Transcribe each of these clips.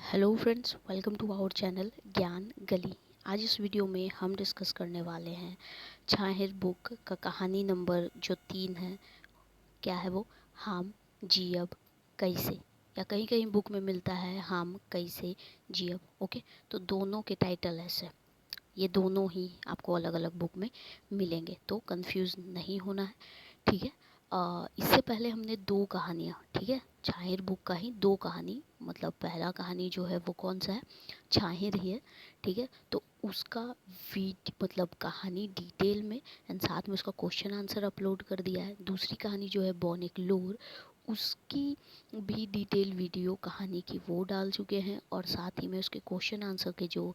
Hello friends, welcome to our channel Gyan Gali. आज इस video में हम डिस्कस करने वाले हैं छाहिर बुक का कहानी नंबर जो 3 है। क्या है वो? हम जियब कैसे, या कहीं कहीं बुक में मिलता है हम कैसे जियब। ओके, तो दोनों के टाइटल ऐसे, ये दोनों ही आपको अलग अलग बुक में मिलेंगे, तो कंफ्यूज नहीं होना है। ठीक है। इससे पहले हमने दो कहानियाँ, ठीक है, छाहिर बुक का ही दो कहानी, मतलब पहला कहानी जो है वो कौन सा है, छाहिर ही है। ठीक है, तो उसका मतलब कहानी डिटेल में एंड साथ में उसका क्वेश्चन आंसर अपलोड कर दिया है। दूसरी कहानी जो है बॉनिक लोर, उसकी भी डिटेल वीडियो कहानी की वो डाल चुके हैं, और साथ ही में उसके क्वेश्चन आंसर के जो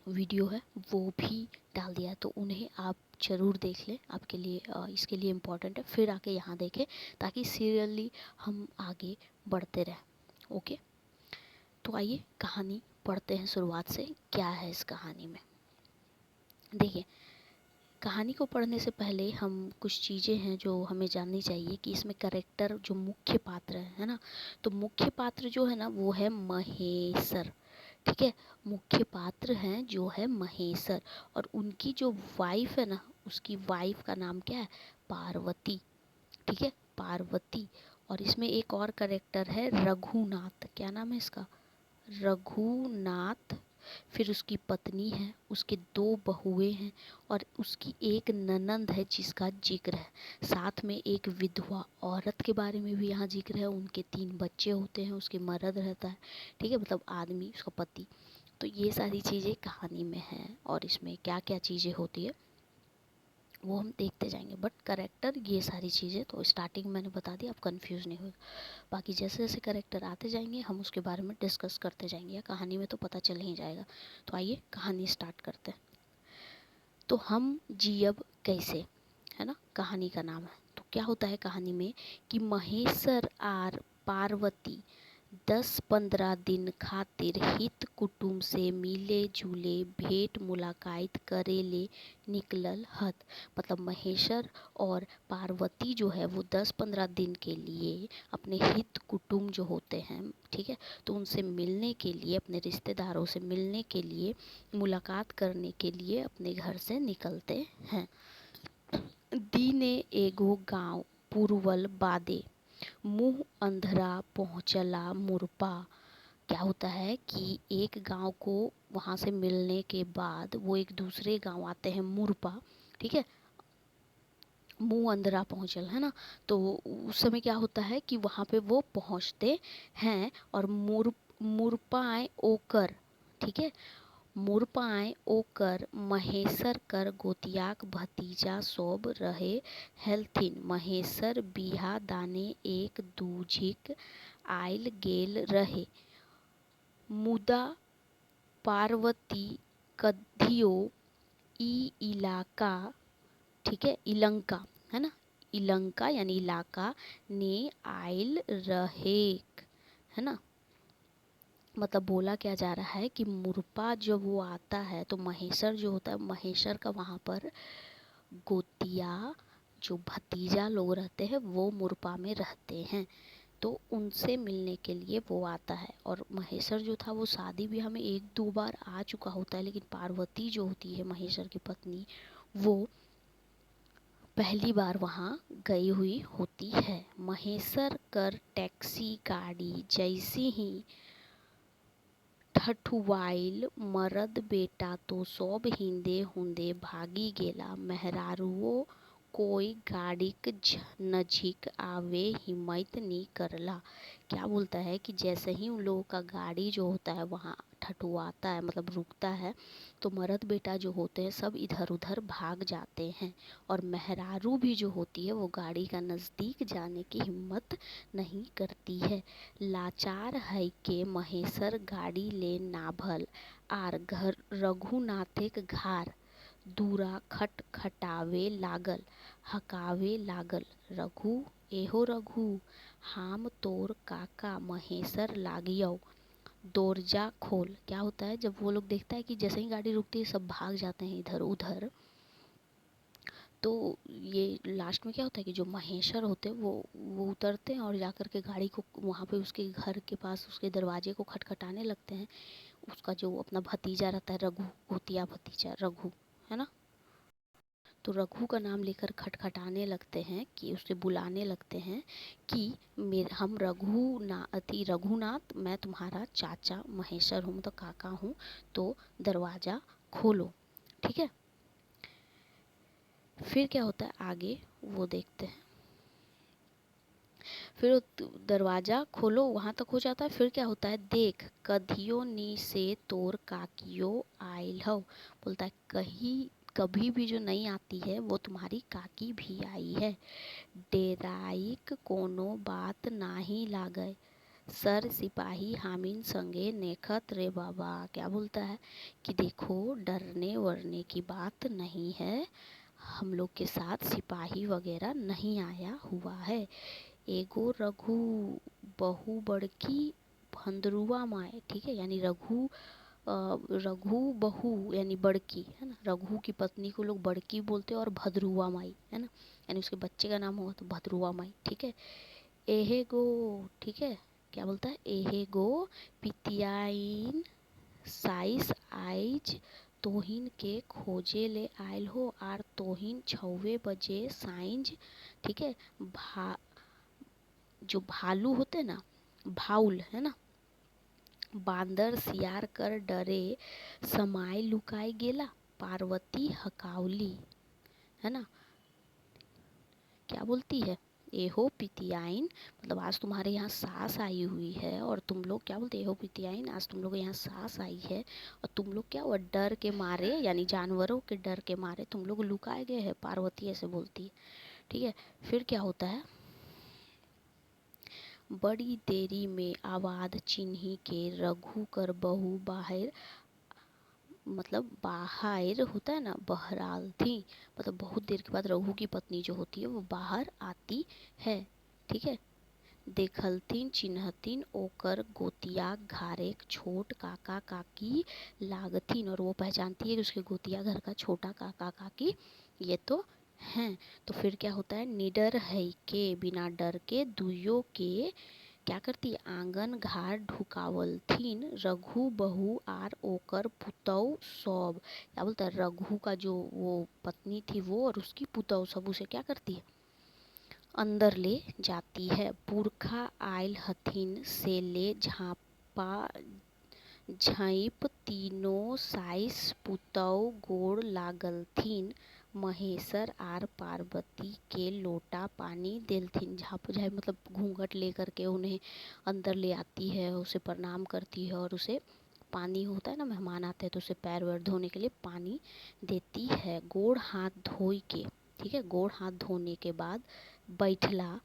वीडियो है वो भी डाल दिया है। तो उन्हें आप ज़रूर देख लें, आपके लिए इसके लिए इम्पोर्टेंट है। फिर आके यहाँ देखें ताकि सीरियली हम आगे बढ़ते रहें। ओके, तो आइए कहानी पढ़ते हैं शुरुआत से। क्या है इस कहानी में? देखिए, कहानी को पढ़ने से पहले हम कुछ चीज़ें हैं जो हमें जाननी चाहिए कि इसमें करेक्टर जो मुख्य पात्र है ना, तो मुख्य पात्र जो है ना वो है महेसर। ठीक है, मुख्य पात्र हैं जो है महेसर, और उनकी जो वाइफ है ना, उसकी वाइफ का नाम क्या है? पार्वती। ठीक है, पार्वती। और इसमें एक और करेक्टर है रघुनाथ। क्या नाम है इसका? रघुनाथ। फिर उसकी पत्नी है, उसके दो बहुएं हैं, और उसकी एक ननंद है जिसका जिक्र है। साथ में एक विधवा औरत के बारे में भी यहाँ जिक्र है। उनके 3 बच्चे होते हैं, उसके मर्द रहता है। ठीक है, मतलब आदमी, उसका पति। तो ये सारी चीज़ें कहानी में हैं, और इसमें क्या क्या चीज़ें होती है वो हम देखते जाएंगे। बट करेक्टर ये सारी चीज़ें तो स्टार्टिंग में मैंने बता दी, आप कंफ्यूज नहीं होगा। बाकी जैसे जैसे करेक्टर आते जाएंगे हम उसके बारे में डिस्कस करते जाएंगे, या कहानी में तो पता चल ही जाएगा। तो आइए कहानी स्टार्ट करते हैं। तो हम जियब कैसे, है ना, कहानी का नाम है। तो क्या होता है कहानी में कि महेसर आर पार्वती 10-15 दिन खातिर हित कुटुम से मिले जुले भेंट मुलाकात करे ले निकलल हत। मतलब महेश्वर और पार्वती जो है वो 10-15 दिन के लिए अपने हित कुटुम जो होते हैं, ठीक है, तो उनसे मिलने के लिए, अपने रिश्तेदारों से मिलने के लिए, मुलाकात करने के लिए अपने घर से निकलते हैं। दीने एगो गांव पुरवल बादे मुँह अंधरा पहुँचला मुरपा। क्या होता है कि एक गांव को वहाँ से मिलने के बाद वो एक दूसरे गांव आते हैं, मुरपा। ठीक है, मुँह अंधरा पहुँचल, है ना। तो उस समय क्या होता है कि वहाँ पे वो पहुँचते हैं, और मुरपाए ओकर, ठीक है, मुरपाए ओकर महेसर कर गोतियाक भतीजा सोब रहे हेलथिन। महेसर बिहा दाने एक दूझिक आयल गेल रहे, मुदा पार्वती कद्धियो ई इलाका, ठीक है, इलंका, है ना, इलंका यानी इलाका ने आयल रहे, है ना। मतलब बोला क्या जा रहा है कि मुरपा जब वो आता है तो महेश्वर जो होता है, महेश्वर का वहाँ पर गोतिया जो भतीजा लोग रहते हैं वो मुरपा में रहते हैं, तो उनसे मिलने के लिए वो आता है। और महेश्वर जो था वो शादी ब्याह में 1-2 बार आ चुका होता है, लेकिन पार्वती जो होती है महेश्वर की पत्नी, वो पहली बार वहाँ गई हुई होती है। महेश्वर कर टैक्सी गाड़ी जैसी ही ठठुआइल मरद बेटा तो सब हिंदे हुंदे भागी गेला। मेहरारुओ कोई गाड़ीक नजीक आवे हिम्मत नहीं करला। क्या बोलता है कि जैसे ही उन लोगों का गाड़ी जो होता है वहाँ ठठुआता है, मतलब रुकता है, तो मर्द बेटा जो होते हैं सब इधर उधर भाग जाते हैं, और मेहरारू भी जो होती है वो गाड़ी का नज़दीक जाने की हिम्मत नहीं करती है। लाचार है के महेसर गाड़ी ले नाभल आर घर रघुनाथेक घार दूरा खटखटावे लागल, हकावे लागल। रघु, एहो रघु, हाम तोर काका महेसर लागियो, दरजा खोल। क्या होता है जब वो लोग देखता है कि जैसे ही गाड़ी रुकती है सब भाग जाते हैं इधर उधर, तो ये लास्ट में क्या होता है कि जो महेश्वर होते हैं वो उतरते हैं और जाकर के गाड़ी को वहाँ पे उसके घर के पास उसके दरवाजे को खटखटाने लगते हैं। उसका जो अपना भतीजा रहता है रघु, गोतिया भतीजा रघु, है ना। तो रघु का नाम लेकर खटखटाने लगते हैं कि उसे बुलाने लगते हैं कि हम रघुनाथ, मैं तुम्हारा चाचा महेश्वर हूँ, तो काका हूँ, तो दरवाज़ा खोलो। ठीक है, फिर क्या होता है आगे वो देखते हैं। फिर दरवाज़ा खोलो वहाँ तक हो जाता है। फिर क्या होता है, देख कधियो नी से तोर काकियो आइल हो। बोलता है कहीं कभी भी जो नहीं आती है वो तुम्हारी काकी भी आई है। डेराइक कोनो बात नाही लागय, सर सिपाही हामिन संगे नेखत रे बाबा। क्या बोलता है कि देखो डरने वरने की बात नहीं है, हम लोग के साथ सिपाही वगैरह नहीं आया हुआ है। एगो रघु बहु बड़की भंदरुआ माए। ठीक है, यानी रघु बहू यानी बड़की, है ना। रघु की पत्नी को लोग बड़की बोलते हैं और भद्रुआ माई, है ना, यानी उसके बच्चे का नाम होगा तो भद्रुआ माई। ठीक है, एहे गो, ठीक है, क्या बोलता है, एहे गो पितियाइन साइस आइज तोहिन के खोजे ले आयल हो, आर तोहिन 6 बजे साइंज। ठीक है, जो भालू होते ना, भाउल, है ना, बांदर सियार कर डरे समाय लुकाई गेला, पार्वती हकाउली, है ना। क्या बोलती है, एहो पितियाइन, मतलब आज तुम्हारे यहाँ सास आई हुई है और तुम लोग क्या बोलते, एहो पितियाइन, आज तुम लोग यहाँ सास आई है और तुम लोग क्या हुआ डर के मारे, यानी जानवरों के डर के मारे तुम लोग लुकाए गए हैं। पार्वती ऐसे बोलती है। ठीक है, फिर क्या होता है, बड़ी देरी में आवाज चिन्ही के रघु कर बहू बाहर, मतलब बाहर होता है ना, बहराल थी, मतलब बहुत देर के बाद रघु की पत्नी जो होती है वो बाहर आती है। ठीक है, देखलथिन चिन्हथिन ओकर गोतिया घारेक छोट काका काकी लागथिन, और वो पहचानती है कि उसके गोतिया घर का छोटा काका काकी ये तो हैं। तो फिर क्या होता है, निडर है के, बिना डर के दुइयों के क्या करती है, आंगन घाट ढुकावल थीन रघु बहू आर ओकर पुतौ सब। क्या बोलता है, रघु का जो वो पत्नी थी वो और उसकी पुतौ सब उसे क्या करती है, अंदर ले जाती है। पुरखा आयल हथिन से ले झापा झाइप तीनों साइस पुतौ गोड़ लागलथिन, महेश्वर आर पार्वती के लोटा पानी देलथिन। झाप झाइप मतलब घूंघट लेकर के उन्हें अंदर ले आती है, उसे प्रणाम करती है और उसे पानी, होता है ना मेहमान आते हैं तो उसे पैर वैर धोने के लिए पानी देती है। गोड़ हाथ धोई के, ठीक है, गोड़ हाथ धोने के बाद बैठला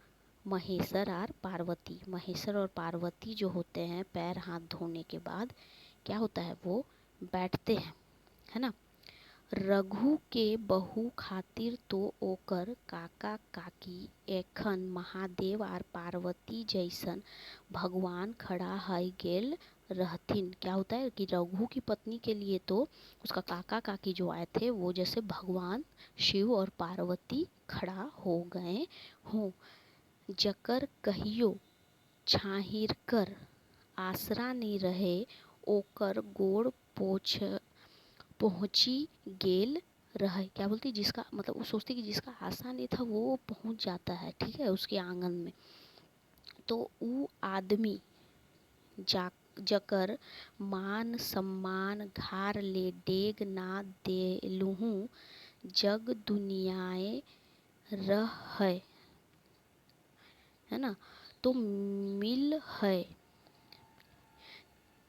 महेश्वर और पार्वती। महेश्वर और पार्वती जो होते हैं पैर हाथ धोने के बाद क्या होता है, वो बैठते हैं, है ना। रघु के बहू खातिर तो ओकर काका काकी एखन महादेव और पार्वती जैसन भगवान खड़ा है गेल रहथिन। क्या होता है कि रघु की पत्नी के लिए तो उसका काका काकी जो आए थे वो जैसे भगवान शिव और पार्वती खड़ा हो गए हों। जकर कहियो छाहिर कर आसरा नहीं रहे, ओकर गोड़ पहुँची गेल रहे। क्या बोलती, जिसका मतलब वो सोचती कि जिसका आशा नहीं था वो पहुँच जाता है, ठीक है, उसके आंगन में। तो वो आदमी जकर मान सम्मान घार ले डेग ना देलूँ, जग दुनियाए रह है ना, तो मिल है।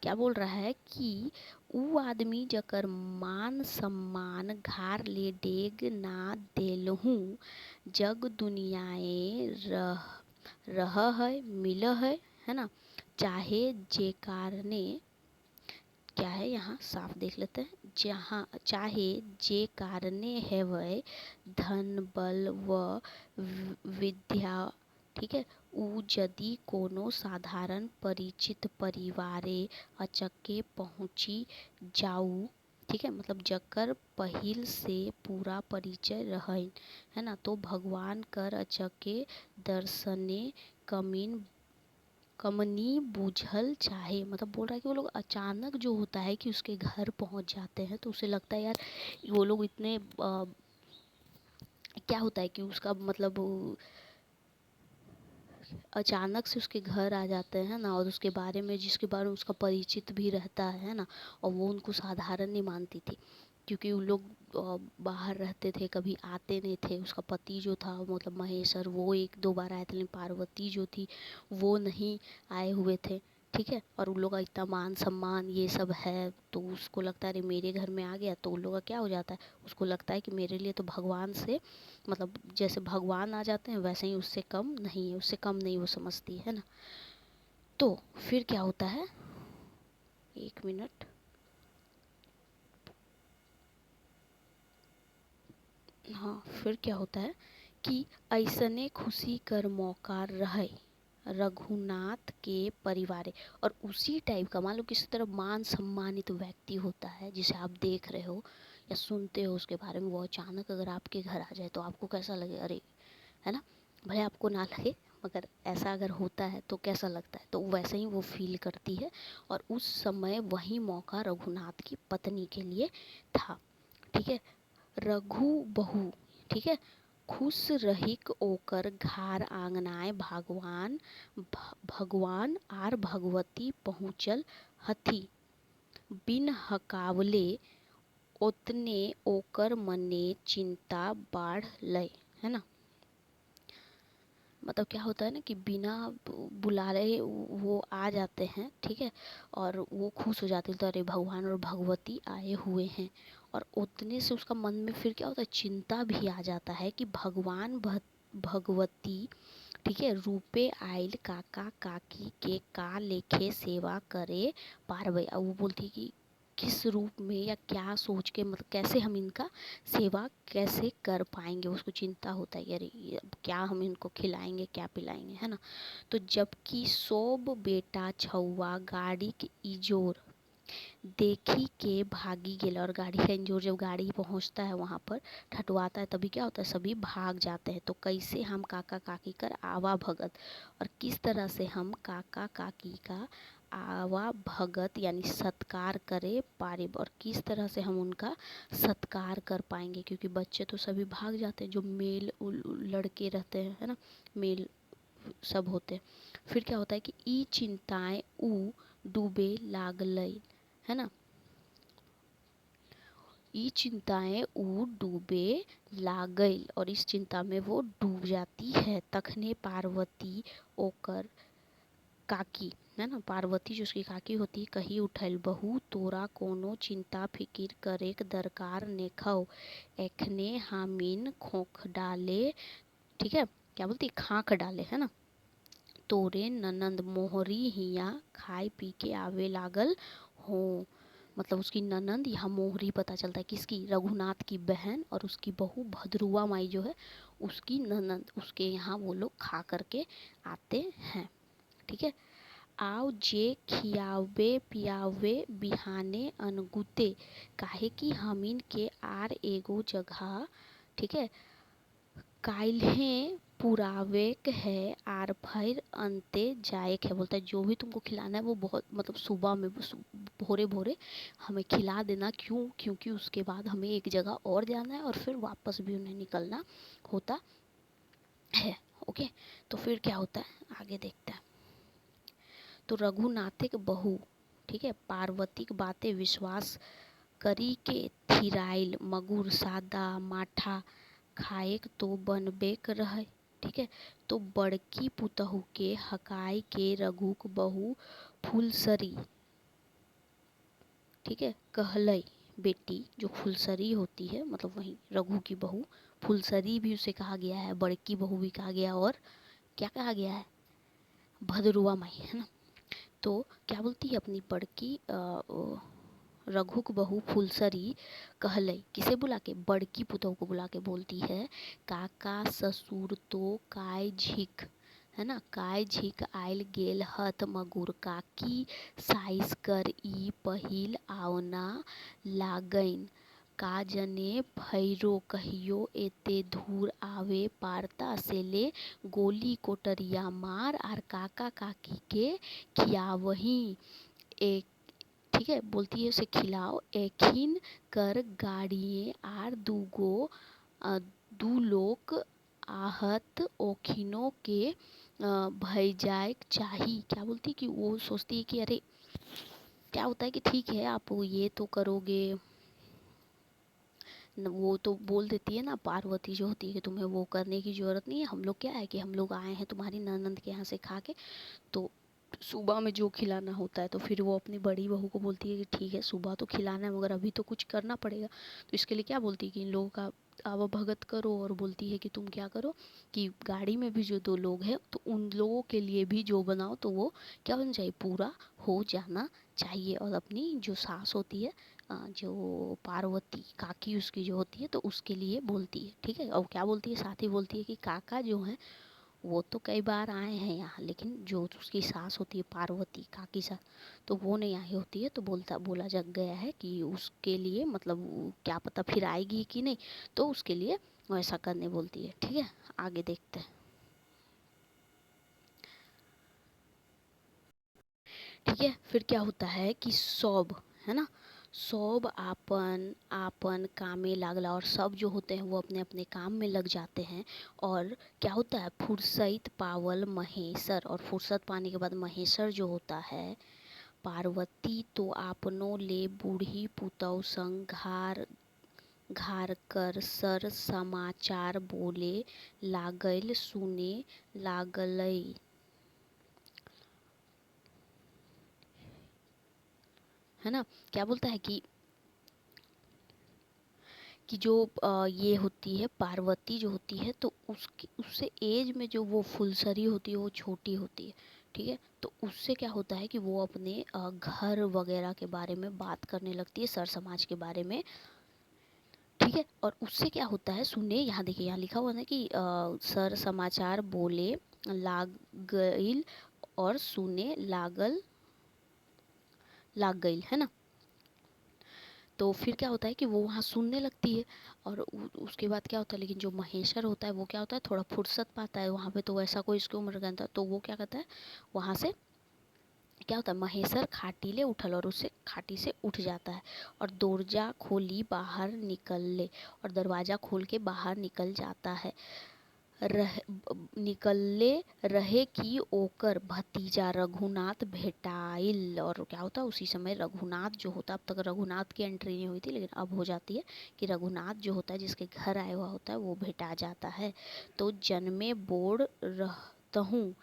क्या बोल रहा है कि ऊ आदमी जकर मान सम्मान घार ले डेग ना देलहूँ, जग दुनियाए रह है, मिल है ना, चाहे जे कारणे, क्या है यहाँ साफ देख लेते हैं, जहाँ चाहे जे कारणे है वह धन बल व विद्या, ठीक है, ऊ यदि कोनो साधारण परिचित परिवारे अचके पहुँची जाऊ, ठीक है, मतलब जकर पहिल से पूरा परिचय रहन, है ना, तो भगवान कर अचके दर्शने कमीन कमनी बूझल चाहे। मतलब बोल रहा है कि वो लोग अचानक जो होता है कि उसके घर पहुंच जाते हैं तो उसे लगता है यार वो लोग इतने क्या होता है कि उसका मतलब अचानक से उसके घर आ जाते हैं ना, और उसके बारे में जिसके बारे में उसका परिचित भी रहता है ना, और वो उनको साधारण नहीं मानती थी क्योंकि उन लोग बाहर रहते थे, कभी आते नहीं थे। उसका पति जो था मतलब महेश्वर, वो एक दो बार आए थे, लेकिन पार्वती जो थी वो नहीं आए हुए थे। ठीक है, और उन लोग का इतना मान सम्मान ये सब है तो उसको लगता है अरे मेरे घर में आ गया तो उन लोग का क्या हो जाता है, उसको लगता है कि मेरे लिए तो भगवान से मतलब जैसे भगवान आ जाते हैं वैसे ही उससे कम नहीं है, उससे कम नहीं वो समझती है ना। तो फिर क्या होता है, एक मिनट, हाँ फिर क्या होता है कि ऐसने खुशी कर मौका रहे रघुनाथ के परिवार। और उसी टाइप का मान लो किसी तरह मान सम्मानित व्यक्ति होता है जिसे आप देख रहे हो या सुनते हो उसके बारे में, वो अचानक अगर आपके घर आ जाए तो आपको कैसा लगे, अरे, है ना, भले आपको ना लगे मगर ऐसा अगर होता है तो कैसा लगता है, तो वैसे ही वो फील करती है। और उस समय वही मौका रघुनाथ की पत्नी के लिए था। ठीक है, रघु बहू, ठीक है, खुश रहिक ओकर घार आंगनाय भगवान आर भगवती पहुँचल हथी बिन हकावले ओतने ओकर मने चिंता बाढ़ लय, है ना। मतलब क्या होता है ना कि बिना बुलाए वो आ जाते हैं, ठीक है, और वो खुश हो जाते हैं तो अरे भगवान और भगवती आए हुए हैं। और उतने से उसका मन में फिर क्या होता है, चिंता भी आ जाता है कि भगवान भगवती, ठीक है, रूपे आइल काका काकी के का लेखे सेवा करे पारवे। अब वो बोलती है कि किस रूप में या क्या सोच के मतलब कैसे हम इनका सेवा कैसे कर पाएंगे, उसको चिंता होता है अरे क्या हम इनको खिलाएंगे क्या पिलाएंगे, है ना। तो जबकि सोब बेटा छुआ गाड़ी के इजोर देखी के भागी गेल। और गाड़ी का इंजोर जब गाड़ी पहुंचता है वहाँ पर ठटवाता है तभी क्या होता है, सभी भाग जाते हैं। तो कैसे हम काका काकी कर आवा भगत, और किस तरह से हम काका काकी का आवा भगत यानी सत्कार करे पारे, और किस तरह से हम उनका सत्कार कर पाएंगे क्योंकि बच्चे तो सभी भाग जाते हैं जो मेल लड़के रहते हैं, है ना, मेल सब होते हैं। फिर क्या होता है कि ई चिंताएं ऊ डूबे लागलई, है ना, ये चिंताएं ऊ डूबे लागल और इस चिंता में वो डूब जाती है। तखने पार्वती ओकर काकी, है ना, पार्वती जो उसकी काकी होती है, कही उठल बहू तोरा कोनो चिंता फिकिर करे दरकार नेखौ एखने हामिन खोख डाले, ठीक है, क्या बोलती खाक डाले, है ना, तोरे ननंद मोहरी हिया खाए पी के आवे लागल हो। मतलब उसकी ननंद यहाँ मोहरी पता चलता है किसकी, रघुनाथ की बहन और उसकी बहू भद्रुआ माई जो है उसकी ननंद, उसके यहाँ वो लोग खा करके आते हैं। ठीक है, आओ जे खियावे पियावे बिहाने अनगुते काहे कि हमीन के आर एगो जगह, ठीक है, काल्हे पुरावेक है आर फिर अंते जाएक है। बोलता है जो भी तुमको खिलाना है वो बहुत मतलब सुबह में भोरे भोरे हमें खिला देना, क्यों, क्योंकि उसके बाद हमें एक जगह और जाना है और फिर वापस भी उन्हें निकलना होता है। ओके, तो फिर क्या होता है आगे देखते हैं। तो रघुनाथिक बहू, ठीक है, पार्वती की बातें विश्वास करी के थिराइल मगुर सादा माठा खाएक तो बनबेक रहे। ठीक है, तो बड़की पुतहू के हकाई के रघुक बहू फुलसरी, ठीक है, कहलई बेटी जो फुलसरी होती है मतलब वही रघु की बहू, फुलसरी भी उसे कहा गया है, बड़की बहू भी कहा गया और क्या कहा गया है, भदरुआ माई, है ना। तो क्या बोलती है अपनी बड़की रघुक बहू फुलसरी कहलई, किसे बुला के, बड़की पुतोह को बुला के बोलती है काका ससुर तो काय झिक है ना। काय झिक आयल गेल हत मगुर काकी साइस कर ई पहिल आवना लागैन का जने भैरो कहियो एते धूर आवे पारता से ले गोली कोटरिया मार आर काका काकी के खियावही एक। ठीक है, बोलती है उसे खिलाओ एखिन कर गाड़िए आर दू लोग आहत ओखिनो के भय जाए चाही। क्या बोलती है कि वो सोचती है कि अरे क्या होता है कि ठीक है आप ये तो करोगे, वो तो बोल देती है ना पार्वती जो होती है कि तुम्हें वो करने की ज़रूरत नहीं है, हम लोग क्या है कि हम लोग आए हैं तुम्हारी ननंद के यहाँ से खा के, तो सुबह में जो खिलाना होता है। तो फिर वो अपनी बड़ी बहू को बोलती है कि ठीक है सुबह तो खिलाना है मगर अभी तो कुछ करना पड़ेगा। तो इसके लिए क्या बोलती है कि इन लोगों का आवभगत करो, और बोलती है कि तुम क्या करो कि गाड़ी में भी जो दो लोग हैं तो उन लोगों के लिए भी जो बनाओ तो वो क्या होना चाहिए, पूरा हो जाना चाहिए। और अपनी जो सास होती है जो पार्वती काकी उसकी जो होती है तो उसके लिए बोलती है। ठीक है, और क्या बोलती है, साथ ही बोलती है कि काका जो है वो तो कई बार आए हैं यहाँ, लेकिन जो उसकी सास होती है पार्वती काकी सास तो वो नहीं आई होती है। तो बोला जग गया है कि उसके लिए मतलब क्या पता फिर आएगी कि नहीं, तो उसके लिए वैसा करने बोलती है। ठीक है, आगे देखते हैं। ठीक है, फिर क्या होता है कि सब है ना, सब आपन आपन काम में लागला, और सब जो होते हैं वो अपने अपने काम में लग जाते हैं। और क्या होता है, फुर्सत पावल महेश्वर, और फुर्सत पाने के बाद महेश्वर जो होता है पार्वती तो आपनो ले बूढ़ी पुतौ संग घार कर सर समाचार बोले लागल सुने लागलई। है ना, क्या बोलता है कि जो ये होती है पार्वती जो होती है तो उसकी उससे एज में जो वो फुलसरी होती है वो छोटी होती है। ठीक है, तो उससे क्या होता है कि वो अपने घर वगैरह के बारे में बात करने लगती है, सर समाज के बारे में। ठीक है, और उससे क्या होता है सुने, यहाँ देखिए यहाँ लिखा हुआ है कि सर समाचार बोले लागल और सुने लाग गईल, है ना। तो फिर क्या होता है कि वो वहाँ सुनने लगती है। और उसके बाद क्या होता है, लेकिन जो महेश्वर होता है वो क्या होता है थोड़ा फुर्सत पाता है वहाँ पे, तो वैसा कोई इसकी उम्र का था तो वो क्या करता है वहाँ से, क्या होता है महेश्वर खाटीले उठल और उससे खाटी से उठ जाता है और दरवाजा खोली बाहर निकल ले, और दरवाज़ा खोल के बाहर निकल जाता है। निकलले रहे कि ओकर भतीजा रघुनाथ भेटाइल, और क्या होता है उसी समय रघुनाथ जो होता है, अब तक रघुनाथ की एंट्री नहीं हुई थी लेकिन अब हो जाती है कि रघुनाथ जो होता है जिसके घर आया हुआ होता है वो भेटा जाता है। तो जन्मे बोड़ रहतहूँ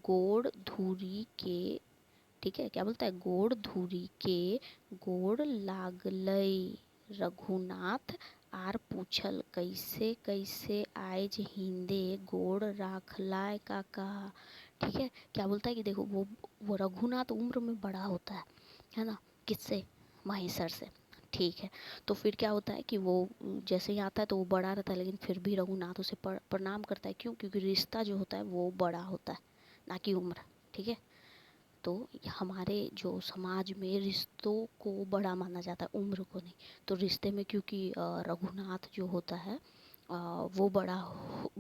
गोड़ धूरी के। ठीक है, क्या बोलता है, गोड़ धूरी के गोड़ लागलई रघुनाथ आर पूछल कैसे कैसे आयज हिंदे गोड़ राखलाय काका। ठीक है, क्या बोलता है कि देखो वो रघुनाथ उम्र में बड़ा होता है ना, किससे, महेश्वर से। ठीक है, तो फिर क्या होता है कि वो जैसे ही आता है तो वो बड़ा रहता है, लेकिन फिर भी रघुनाथ उसे प्रणाम करता है। क्यों, क्योंकि रिश्ता जो होता है वो बड़ा होता है ना कि उम्र। ठीक है, तो हमारे जो समाज में रिश्तों को बड़ा माना जाता है, उम्र को नहीं। तो रिश्ते में क्योंकि रघुनाथ जो होता है वो बड़ा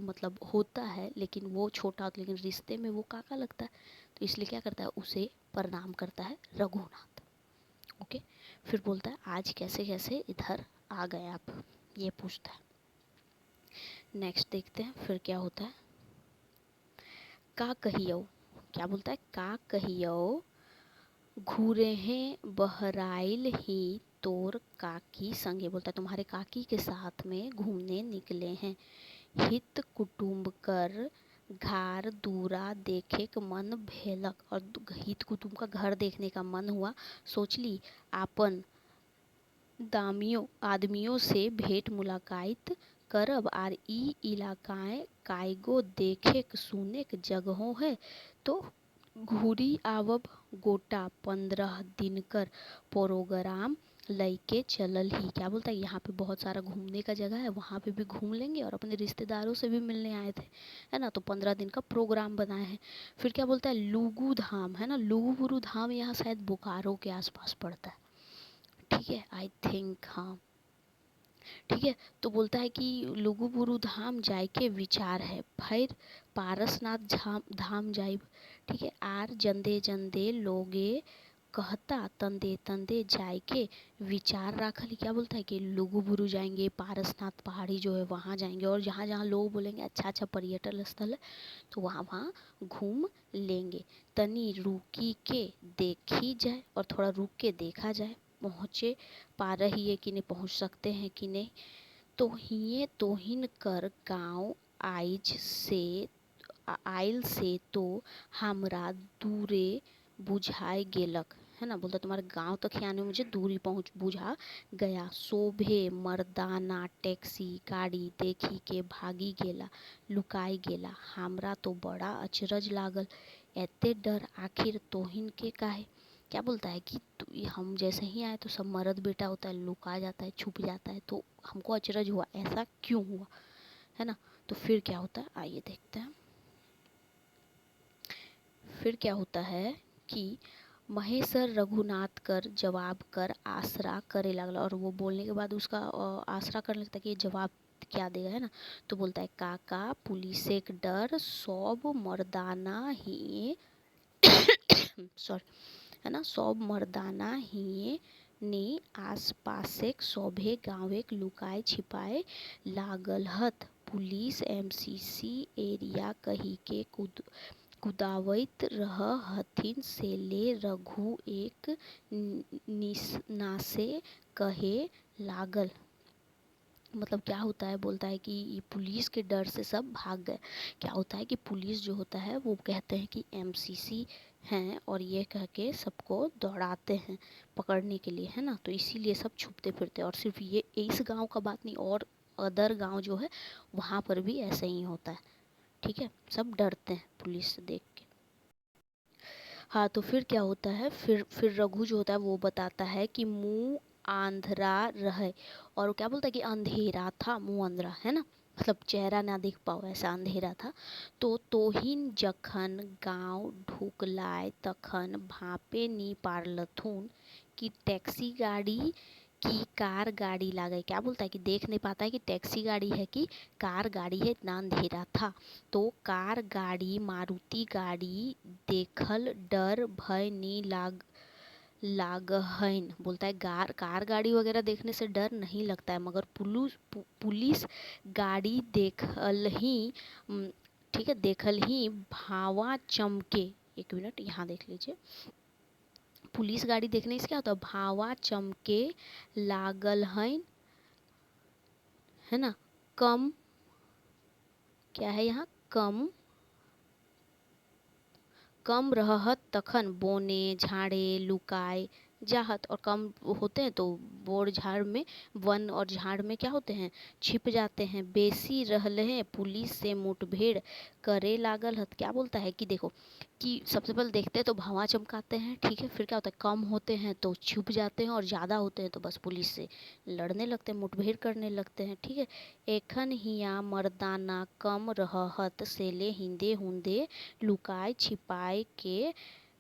मतलब होता है, लेकिन वो छोटा होता है, लेकिन रिश्ते में वो काका लगता है, तो इसलिए क्या करता है उसे प्रणाम करता है रघुनाथ। ओके, फिर बोलता है आज कैसे कैसे इधर आ गए आप, ये पूछता है। नेक्स्ट देखते हैं फिर क्या होता है। का कहियो, क्या बोलता है, का कहियो घूरे हैं बहराइल ही तोर काकी संगे, बोलता है तुम्हारे काकी के साथ में घूमने निकले हैं। हित कुटुम्ब कर घर दूरा देखे का मन भेलक, और हित कुटुम्ब का घर देखने का मन हुआ। सोच ली आपन दामियों आदमियों से भेंट मुलाकात करब, आर ई इलाकाएं कायगो देखे सुने जगहों है, तो घूरी आवब गोटा 15 दिन कर प्रोग्राम लइके चलल ही, क्या बोलता है, यहाँ पे बहुत सारा घूमने का जगह है, वहाँ पे भी घूम लेंगे और अपने रिश्तेदारों से भी मिलने आए थे, है ना, तो 15 दिन का प्रोग्राम बनाए हैं। फिर क्या बोलता है, लुगु धाम, है ना, लुगुबुरु धाम यहाँ शायद बोकारो के आसपास पड़ता है, ठीक है, आई थिंक, हाँ ठीक है। तो बोलता है कि लुगुबुरु धाम जाय के विचार है, फिर पारसनाथ धाम जाइब, ठीक है, आर जंदे जंदे लोगे कहता तंदे तंदे जाय के विचार राखल। क्या बोलता है कि लुगुबुरु जाएंगे, पारसनाथ पहाड़ी जो है वहाँ जाएंगे, और जहाँ जहाँ लोग बोलेंगे अच्छा अच्छा पर्यटन स्थल है तो वहाँ वहाँ घूम लेंगे। तनी रुकी के देखी जाए, और थोड़ा रुक के देखा जाए, पहुँचे पा रही है कि नहीं, पहुँच सकते हैं कि नहीं। तोहिए तोहिन कर गाँव आइल से तो हमरा दूरे बुझाए गेलक, है ना, बोलता तुम्हारे गांव तक ही आने में मुझे दूरी पहुँच बुझा गया। शोभे मर्दाना टैक्सी गाड़ी देखी के भागी गेला, लुकाई गेला। हमरा तो बड़ा अचरज लागल, एते डर आखिर तोहिन के काहे। क्या बोलता है कि हम जैसे ही आए तो सब मर्द बेटा होता है, लुका जाता है, छुप जाता है, तो हमको अचरज हुआ, ऐसा क्यों हुआ, है ना। तो फिर क्या होता है, आइए देखते हैं। फिर क्या होता है कि महेश्वर रघुनाथ कर जवाब कर आसरा करे लगला, और वो बोलने के बाद उसका आसरा करने लगता है कि ये जवाब क्या देगा, है ना। तो बोलता है काका पुलिस एक डर सब मर्दाना ही सॉरी, है ना, सब मर्दाना ही ने आस पासेक सभे गाँवेक लुकाए छिपाए लागल हत। पुलिस एमसीसी एरिया कही के कुदावैत रह हथिन से ले रघु एक नासे कहे लागल। मतलब क्या होता है, बोलता है कि पुलिस के डर से सब भाग गए। क्या होता है कि पुलिस जो होता है वो कहते हैं कि एमसीसी हैं, और ये कह के सबको दौड़ाते हैं पकड़ने के लिए, है ना, तो इसीलिए सब छुपते फिरते हैं। और सिर्फ ये इस गांव का बात नहीं, और अदर गांव जो है वहाँ पर भी ऐसे ही होता है, ठीक है, सब डरते हैं पुलिस से देख के। हाँ, तो फिर क्या होता है, फिर रघु जो होता है वो बताता है कि मुंह आंधरा रहे, और क्या बोलता है कि अंधेरा था, मुंह अंधरा, है ना, मतलब चेहरा ना देख पाओ, ऐसा अंधेरा था। तो तोहिन जखन गांव ढुकलाय तखन भापे नी पारलथुन कि टैक्सी गाड़ी की कार गाड़ी लागे। क्या बोलता है कि देख नहीं पाता है कि टैक्सी गाड़ी है कि कार गाड़ी है, इतना अंधेरा था। तो कार गाड़ी मारुति गाड़ी देखल डर भय नी लागहन। बोलता है कार गाड़ी वगैरह देखने से डर नहीं लगता है, मगर पुलिस गाड़ी देखल ही, ठीक है, देखल ही भावा चमके। एक मिनट यहाँ देख लीजिए, पुलिस गाड़ी देखने से क्या होता है, भावा चमके लागल है ना, कम, क्या है यहाँ, कम रहत तखन बोने झाड़े लुकाए जाहत। और कम होते हैं तो बोर झाड़ में, वन और झाड़ में क्या होते हैं, छिप जाते हैं। बेसी रहले पुलिस से मुठभेड़ करे लागल हत। क्या बोलता है कि देखो कि सबसे पहले देखते हैं तो भंवा चमकाते हैं, ठीक है, फिर क्या होता है, कम होते हैं तो छुप जाते हैं, और ज़्यादा होते हैं तो बस पुलिस से लड़ने लगते हैं, मुठभेड़ करने लगते हैं, ठीक है। एखन हिया मर्दाना कम रहत से ले हिंदे हुंदे लुकाए छिपाए के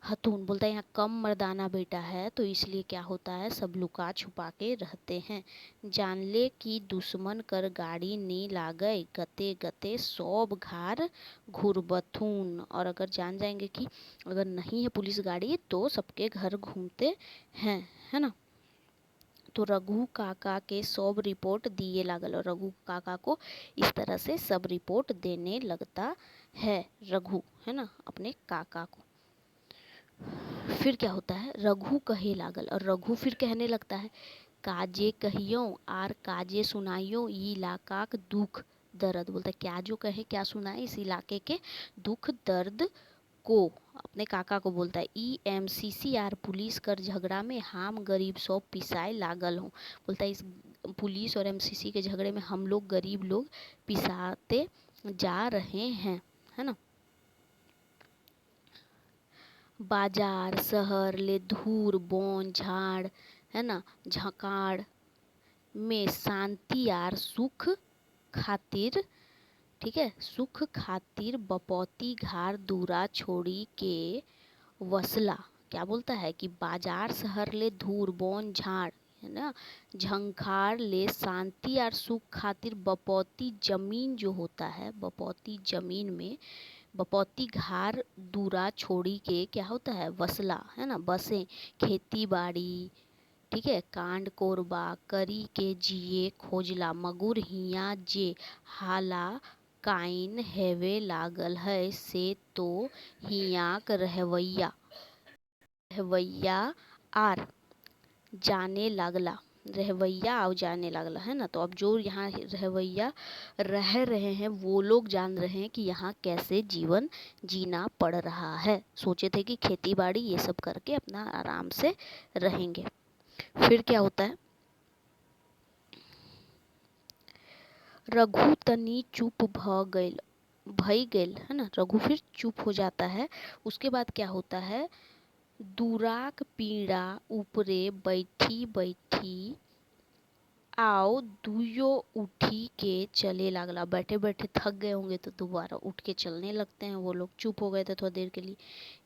हथुन। बोलता है यहाँ कम मर्दाना बेटा है तो इसलिए क्या होता है, सब लुका छुपा के रहते हैं। जानले कि दुश्मन कर गाड़ी नी लागय गते गते सब घार घुरबथुन। और अगर जान जाएंगे कि अगर नहीं है पुलिस गाड़ी तो सबके घर घूमते हैं, है ना। तो रघु काका के सब रिपोर्ट दिए लागल, और रघु काका को इस तरह से सब रिपोर्ट देने लगता है रघु, है ना, अपने काका को। फिर क्या होता है, रघु कहे लागल, और रघु फिर कहने लगता है काजे कहियो आर काजे सुनाइयो ई इलाका का दुख दर्द। बोलता है क्या जो कहे, क्या सुनाए इस इलाके के दुख दर्द को। अपने काका को बोलता है ई एमसीसी आर पुलिस कर झगड़ा में हम गरीब सब पिसाए लागल हूँ। बोलता है इस पुलिस और एमसीसी के झगड़े में हम लोग गरीब लोग पिसाते जा रहे हैं, है ना। बाजार शहर ले धूर बोन झाड़, है ना, झकाड़ में शांति आर सुख खातिर, ठीक है, सुख खातिर बपौती घार दूरा छोड़ी के वसला। क्या बोलता है कि बाजार शहर ले धूर बोन झाड़, है ना, झंखाड़ ले शांति और सुख खातिर बपौती जमीन जो होता है, बपौती जमीन में बपौती घार दूरा छोड़ी के क्या होता है, वसला, है ना, बसे, खेती बाड़ी, ठीक है, कांड कोरबा करी के जिए खोजला मगुर हिया जे हाला काइन हेवे लागल है से तो हियाक रहवैया रहवैया आर जाने लगला, रहवैया और जाने लगला, है ना। तो अब जो यहाँ रहवैया रह रहे हैं वो लोग जान रहे हैं कि यहाँ कैसे जीवन जीना पड़ रहा है। सोचे थे कि खेती बाड़ी ये सब करके अपना आराम से रहेंगे। फिर क्या होता है, रघु तनी चुप भई गइल, है ना, रघु फिर चुप हो जाता है। उसके बाद क्या होता है, दूराक पीड़ा ऊपरे बैठी बैठी आओ दुयो उठी के चले लागला। बैठे बैठे थक गए होंगे तो दोबारा उठ के चलने लगते हैं वो लोग। चुप हो गए थे थोड़ी देर के लिए।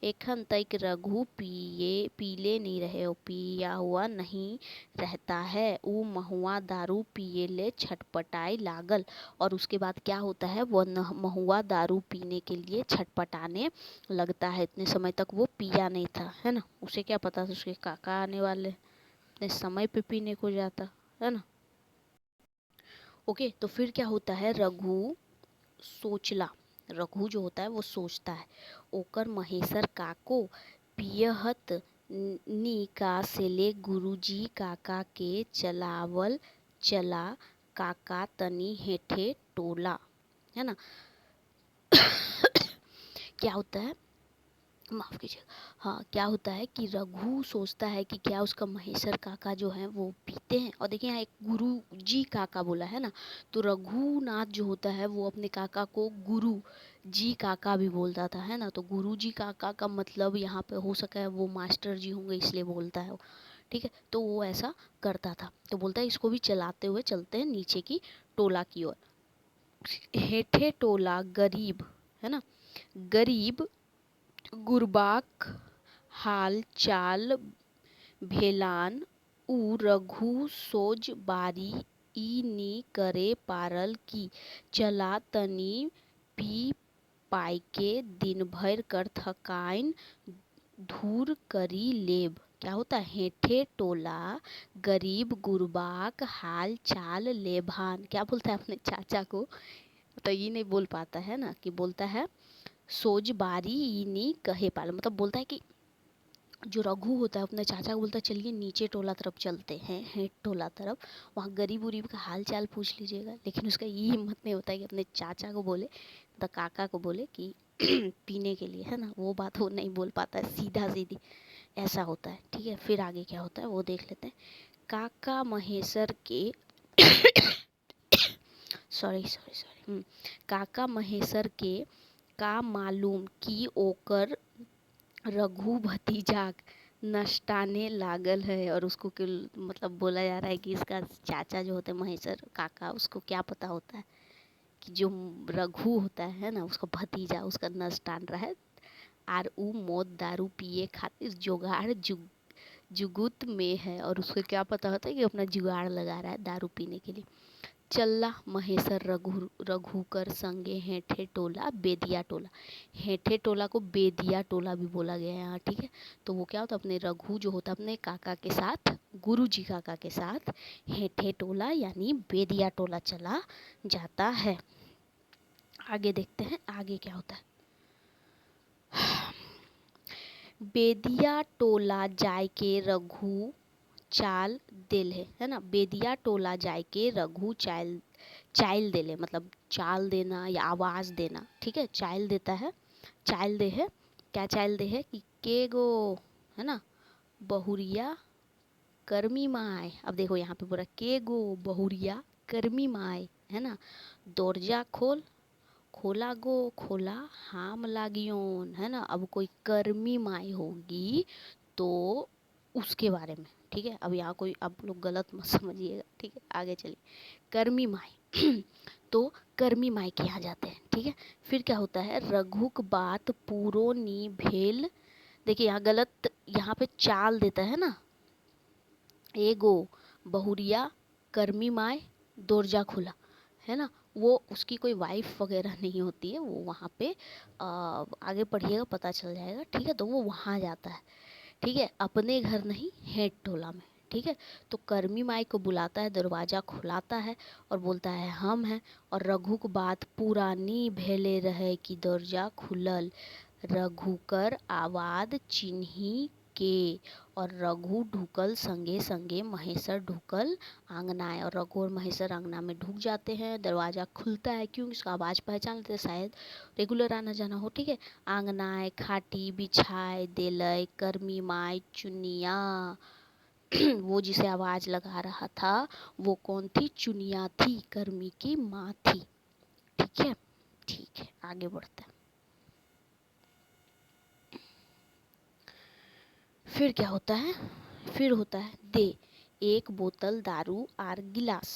एखन तक रघु पीले नहीं रहे, पिया हुआ नहीं रहता है। वो महुआ दारू पिए ले छटपटाई लागल। और उसके बाद क्या होता है, वो महुआ दारू पीने के लिए छटपटाने लगता है। इतने समय तक वो पिया नहीं था, है ना। उसे क्या पता था उसके काका आने वाले, इतने समय पे पीने को जाता, है ना। ओके, तो फिर क्या होता है, रघु सोचला, रघु जो होता है वो सोचता है, ओकर महेशर काको पियहत नी का से ले गुरुजी काका के चलावल चला काका तनी हेठे टोला, है ना। क्या होता है, माफ कीजिएगा, हाँ, क्या होता है कि रघु सोचता है कि क्या उसका महेश्वर काका जो है वो पीते हैं। और देखिए यहाँ एक गुरु जी काका बोला है ना, तो रघुनाथ जो होता है वो अपने काका को गुरु जी काका भी बोलता था, है ना। तो गुरु जी काका का मतलब यहाँ पे हो सका है वो मास्टर जी होंगे इसलिए बोलता है वो, ठीक है। तो वो ऐसा करता था, तो बोलता है इसको भी चलाते हुए चलते हैं नीचे की टोला की ओर। हेठे टोला गरीब, है ना, गरीब गुरबाक हाल चाल भेलान उ रघु सोज बारी ई नी करे पारल की चला तनी पी पाइके दिन भर कर थकाइन धूर करी लेब। क्या होता है, हेठे टोला गरीब गुरबाक हाल चाल लेभान। क्या बोलता है अपने चाचा को, तो ये नहीं बोल पाता है ना, कि बोलता है सोज बारी ई नी कहे पाल, मतलब बोलता है कि जो रघु होता है अपने चाचा को बोलता है चलिए नीचे टोला तरफ चलते हैं, हेड टोला तरफ, वहाँ गरीब उरीब का हाल चाल पूछ लीजिएगा। लेकिन उसका ये हिम्मत नहीं होता है कि अपने चाचा को बोले, तो काका को बोले कि पीने के लिए, है ना, वो बात वो नहीं बोल पाता है, सीधा सीधी ऐसा होता है, ठीक है। फिर आगे क्या होता है वो देख लेते हैं। काका महेश्वर के सॉरी सॉरी सॉरी काका महेश्वर के का मालूम कि ओकर रघु भतीजाक नष्टाने लागल है। और उसको मतलब बोला जा रहा है कि इसका चाचा जो होते हैं महेश्वर काका, उसको क्या पता होता है कि जो रघु होता है ना उसका भतीजा उसका नष्टान रहा है, आर ऊ मौत दारू पिए खातिर जुगाड़ जुगुत में है। और उसको क्या पता होता है कि अपना जुगाड़ लगा रहा है दारू पीने के लिए। चल्ला महेश्वर रघुकर संगे हेठे टोला बेदिया टोला। हेठे टोला को बेदिया टोला भी बोला गया है यहाँ, ठीक है। तो वो क्या होता है, अपने रघु जो होता है अपने काका के साथ, गुरु जी काका के साथ हेठे टोला यानी बेदिया टोला चला जाता है। आगे देखते हैं आगे क्या होता है। बेदिया टोला जाय के रघु चाल दिल है ना। बेदिया टोला जाय के रघु चाइल देले, मतलब चाल देना या आवाज देना, ठीक है। चाइल देता है, चाइल दे है, क्या चाइल दे है कि के गो, है ना, बहुरिया कर्मी माय। अब देखो यहाँ पे पूरा के गो बहुरिया कर्मी माय, है ना, दौरजा खोल, खोला गो खोला हाम लागियोन, है ना। अब कोई कर्मी माई होगी तो उसके बारे में, ठीक है। अब यहाँ कोई आप लोग गलत मत समझिएगा, ठीक है। आगे चलिए, कर्मी माई तो कर्मी माई के यहाँ जाते हैं, ठीक है। फिर क्या होता है, रघुक बात पूरो नी भेल। देखिए यहाँ गलत, यहाँ पे चाल देता है ना, एगो बहुरिया कर्मी माए दोरजा खुला, है ना। वो उसकी कोई वाइफ वगैरह नहीं होती है, वो वहाँ पे आगे पढ़िएगा पता चल जाएगा, ठीक है। तो वो वहाँ जाता है, ठीक है, अपने घर नहीं हेड टोला में, ठीक है। तो कर्मी माई को बुलाता है, दरवाज़ा खुलाता है और बोलता है हम हैं। और रघु को बात पुरानी भेले रहे कि दरवाजा खुलल, रघुकर आवाज चिन्ही के। और रघु ढुकल संगे संगे महेशर ढुकल आंगनाए। और रघु और महेशर आंगना में ढुक जाते हैं, दरवाज़ा खुलता है, क्यों, इसका आवाज़ पहचान लेते हैं, शायद रेगुलर आना जाना हो, ठीक है। आंगनाए खाटी बिछाए देलय कर्मी माई चुनिया। वो जिसे आवाज़ लगा रहा था वो कौन थी, चुनिया थी, कर्मी की माँ थी, ठीक है। ठीक है, आगे बढ़ते हैं। फिर क्या होता है, फिर होता है दे एक बोतल दारू आर गिलास।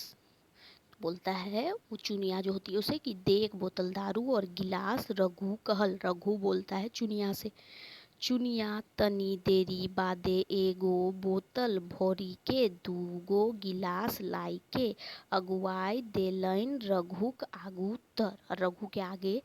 बोलता है वो चुनिया जो होती है उसे कि दे एक बोतल दारू और गिलास। रघु कहल, रघु बोलता है चुनिया से, चुनिया तनी देरी बादे एगो बोतल भोरी के दूगो गिलास लाई के अगुवाई देलैन रघुक आगू तर। रघु के आगे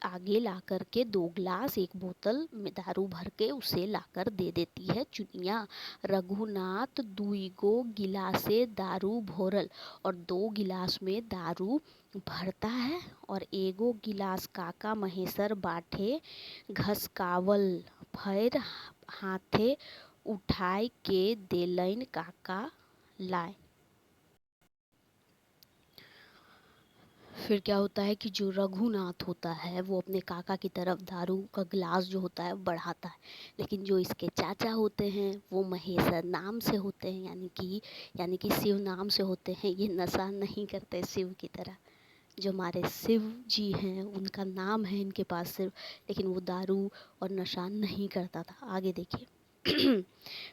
आगे ला करके 2 गिलास 1 बोतल में दारू भर के उसे लाकर दे देती है चुनिया। रघुनाथ दुईगो गिलासे दारू भोरल। और 2 गिलास में दारू भरता है और एगो गिलास काका महेशर बाटे घसकावल। फिर हाथे उठाए के देलैन काका लाए। फिर क्या होता है कि जो रघुनाथ होता है वो अपने काका की तरफ दारू का गिलास जो होता है बढ़ाता है, लेकिन जो इसके चाचा होते हैं वो महेशर नाम से होते हैं, यानी कि शिव नाम से होते हैं। ये नशा नहीं करते शिव की तरह, जो हमारे शिव जी हैं उनका नाम है इनके पास सिर्फ, लेकिन वो दारू और नशा नहीं करता था। आगे देखिए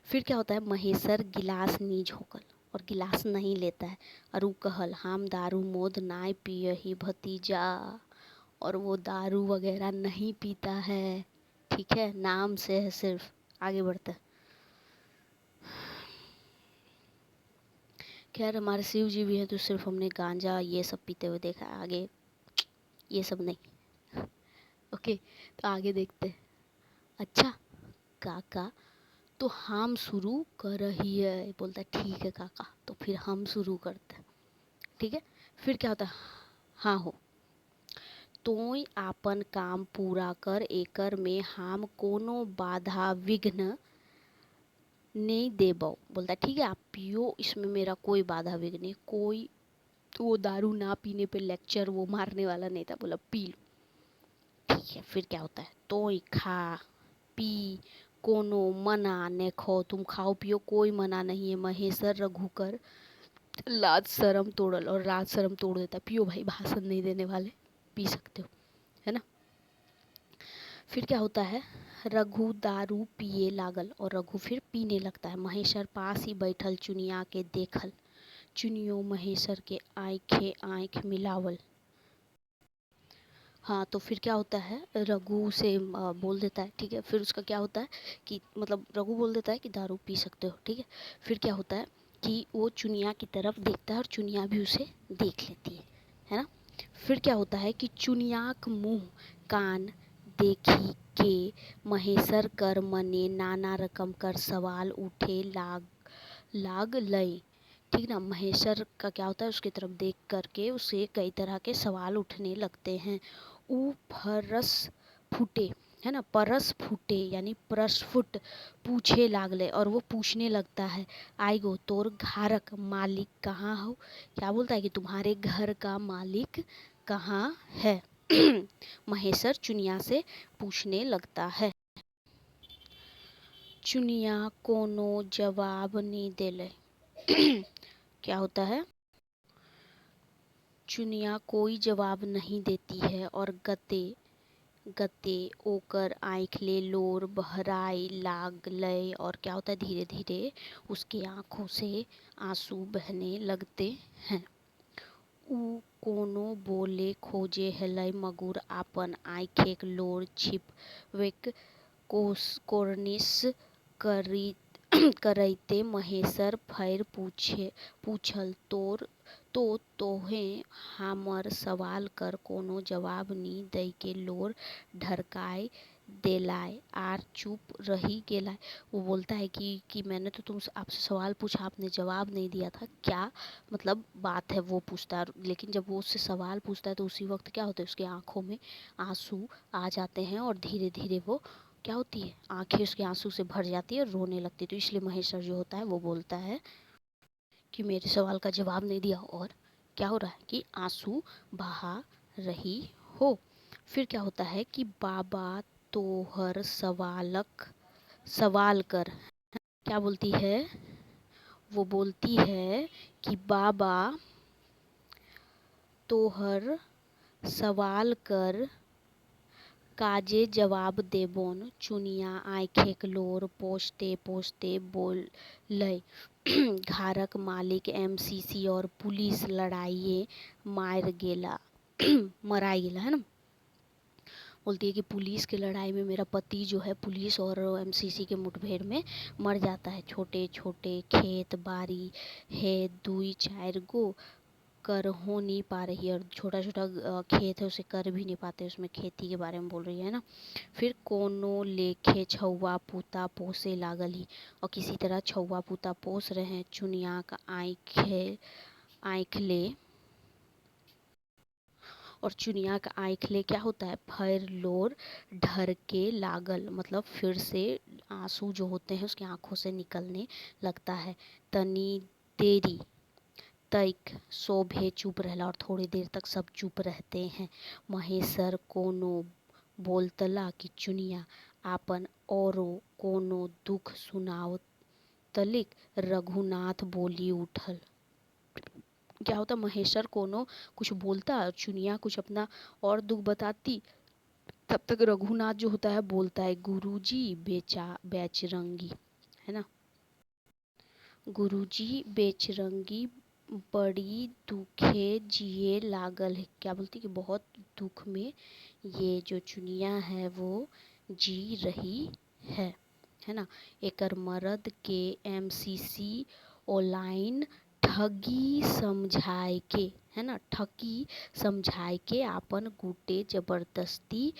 फिर क्या होता है, महेशर गिलास नीज होकर और गिलास नहीं लेता है। अरु कहल हम दारू मोद नाय पियही भतीजा। और वो दारू वगैरह नहीं पीता है, ठीक है, नाम से है सिर्फ। आगे बढ़ते हैं। खैर हमारे शिव जी भी हैं तो सिर्फ हमने गांजा ये सब पीते हुए देखा है, आगे ये सब नहीं। ओके, तो आगे देखते हैं। अच्छा काका तो हम शुरू कर रही है, बोलता है ठीक है काका, तो फिर हम शुरू करते हैं, ठीक है। फिर क्या होता है, हाँ हो तोय आपन काम पूरा कर, एकर में हम कोनो बाधा विघ्न नहीं देबो। बोलता है ठीक है आप पियो, इसमें मेरा कोई बाधा विघ्न नहीं, कोई तो वो दारू ना पीने पे लेक्चर वो मारने वाला नहीं था, बोला पी लो, ठीक है। फिर क्या होता है, तोय खा पी कोनो मना ने खो, तुम खाओ पियो कोई मना नहीं है। महेशर रघुकर लाज शर्म तोड़ल, और लाज शर्म तोड़ देता, पियो भाई भाषण नहीं देने वाले, पी सकते हो, है ना। फिर क्या होता है, रघु दारू पिए लागल और रघु फिर पीने लगता है। महेशर पास ही बैठल चुनिया के देखल, चुनियो महेशर के आंखें आंख मिलावल। हाँ तो फिर क्या होता है, रघु से बोल देता है, ठीक है। फिर उसका क्या होता है कि मतलब रघु बोल देता है कि दारू पी सकते हो, ठीक है। फिर क्या होता है कि वो चुनिया की तरफ देखता है और चुनिया भी उसे देख लेती है ना। फिर क्या होता है कि चुनियाक मुंह कान देखी के महेशर कर मने नाना रकम कर सवाल उठे लाग लय, ठीक ना। महेशर का क्या होता है, उसकी तरफ देख करके उसे कई तरह के सवाल उठने लगते हैं। ऊ फरस फूटे, है ना, परस फूटे यानी प्रस्फुट पूछे लागले, और वो पूछने लगता है आइगो तोर घरक मालिक कहाँ हो। क्या बोलता है कि तुम्हारे घर का मालिक कहाँ है। महेशर चुनिया से पूछने लगता है। चुनिया कोनो जवाब नहीं देले। क्या होता है, चुनिया कोई जवाब नहीं देती है और गते गते ओकर आँखले लोर बहराए लागलय, और क्या होता है, धीरे धीरे उसकी आँखों से आंसू बहने लगते हैं। ऊ कोनो बोले खोजे हेलय, मगुर आपन आँखेक लोर छिपवेक कोशिश करैते महेशर फेर पूछल, तोहें हमर सवाल कर कोनो जवाब नी दै के लोर ढरकाय देलाय आर चुप रही गेलाय। वो बोलता है कि मैंने तो आपसे सवाल पूछा, आपने जवाब नहीं दिया था, क्या मतलब बात है, वो पूछता है। लेकिन जब वो उससे सवाल पूछता है तो उसी वक्त क्या होता है, उसकी आंखों में आंसू आ जाते हैं और धीरे धीरे वो क्या होती है, आंखें उसके आंसू से भर जाती है और रोने लगती है। तो इसलिए महेश्वर जो होता है वो बोलता है कि मेरे सवाल का जवाब नहीं दिया, और क्या हो रहा है कि आंसू बहा रही हो। फिर क्या होता है कि बाबा तोहर सवाल कर, क्या बोलती है, वो बोलती है कि बाबा तोहर सवाल कर काजे जवाब देबोन। चुनिया आँखेक लोर पोंछते पोंछते बोलय, घरक मालिक एमसीसी और पुलिस लड़ाइए मराई गेला है ना। बोलती है कि पुलिस की लड़ाई में मेरा पति जो है पुलिस और एमसीसी के मुठभेड़ में मर जाता है। छोटे छोटे खेत बाड़ी है, 2-4 गो कर हो नहीं पा रही है, और छोटा छोटा खेत है, उसे कर भी नहीं पाते। उसमें खेती के बारे में बोल रही है ना। फिर कोनो लेखे छौवा पूता पोसे लागल ही, और किसी तरह छौवा पूता पोस रहे हैं। चुनिया का आँखले और चुनिया का आँखले क्या होता है, फर लोर ढर के लागल, मतलब फिर से आंसू जो होते हैं उसकी आंखों से निकलने लगता है। तनी देरी तक शोभे चुप रहला, और थोड़ी देर तक सब चुप रहते हैं। महेशर कोनो बोलतला कि चुनिया आपन औरो कोनो दुख सुनावतलिक। रघुनाथ बोली उठल। क्या होता, महेशर कोनो कुछ बोलता और चुनिया कुछ अपना और दुख बताती, तब तक रघुनाथ जो होता है बोलता है, गुरुजी बेचरंगी है ना, गुरुजी बेचरंगी बड़ी दुखे जिए लागल है। क्या बोलती कि बहुत दुख में ये जो चुनिया है वो जी रही है ना। एकर मर्द के एमसीसी ऑनलाइन ठगी समझाए के, है ना, ठगी समझाए के आपन गुटे जबरदस्ती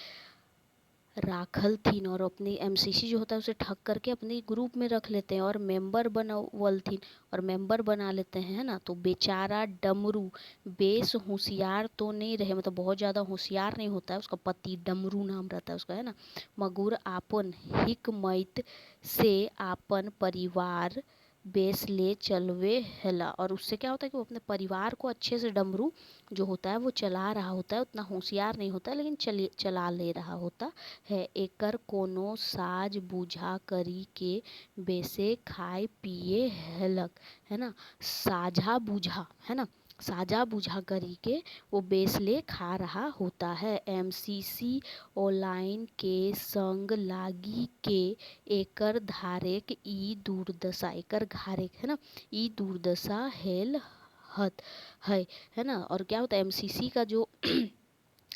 राखल थीन, और अपनी एमसीसी जो होता है उसे ठग करके अपने ग्रुप में रख लेते हैं और मेंबर बनवलथिन और मेंबर बना लेते हैं, है ना। तो बेचारा डमरू बेस होशियार तो नहीं रहे, मतलब बहुत ज़्यादा होशियार नहीं होता है, उसका पति डमरू नाम रहता है उसका, है ना। मगुर आपन हिकमत से आपन परिवार बेस ले चलवे हला, और उससे क्या होता है कि वो अपने परिवार को अच्छे से, डमरू जो होता है वो चला रहा होता है, उतना होशियार नहीं होता है लेकिन चला ले रहा होता है। एकर कोनो साज बूझा करी के बेसे खाए पिए हेलक, है ना, साझा बूझा, है ना, साझा बूझा करी के वो बेस ले खा रहा होता है। एमसीसी ऑनलाइन के संग लागी के एकर धारेक ई दुर्दशा, एकर घारेक, है ना, ई दुर्दशा हेल हत है ना। और क्या होता है, एमसीसी का जो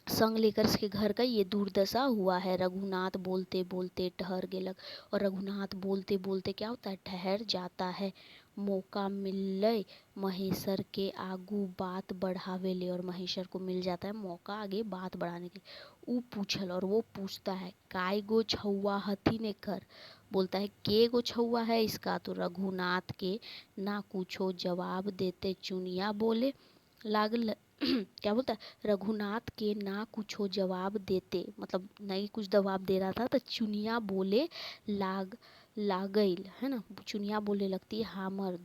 संग लेकर इसके घर का ये दुर्दशा हुआ है। रघुनाथ बोलते बोलते ठहर गेलक, और रघुनाथ बोलते बोलते क्या होता है, ठहर जाता है। मौका मिलय महेशर के आगू बात बढ़ावे ले, और महेशर को मिल जाता है मौका आगे बात बढ़ाने के। ऊ पूछल, और वो पूछता है, काय गो छौवा हथिन एकर, बोलता है के गो छौवा है इसका। तो रघुनाथ के ना कुछो जवाब देते चुनिया बोले लागल क्या बोलता है, रघुनाथ के ना कुछो जवाब देते, मतलब नहीं कुछ जवाब दे रहा था, तो चुनिया बोले लागल, है ना। चुनिया बोले लगती है, हमर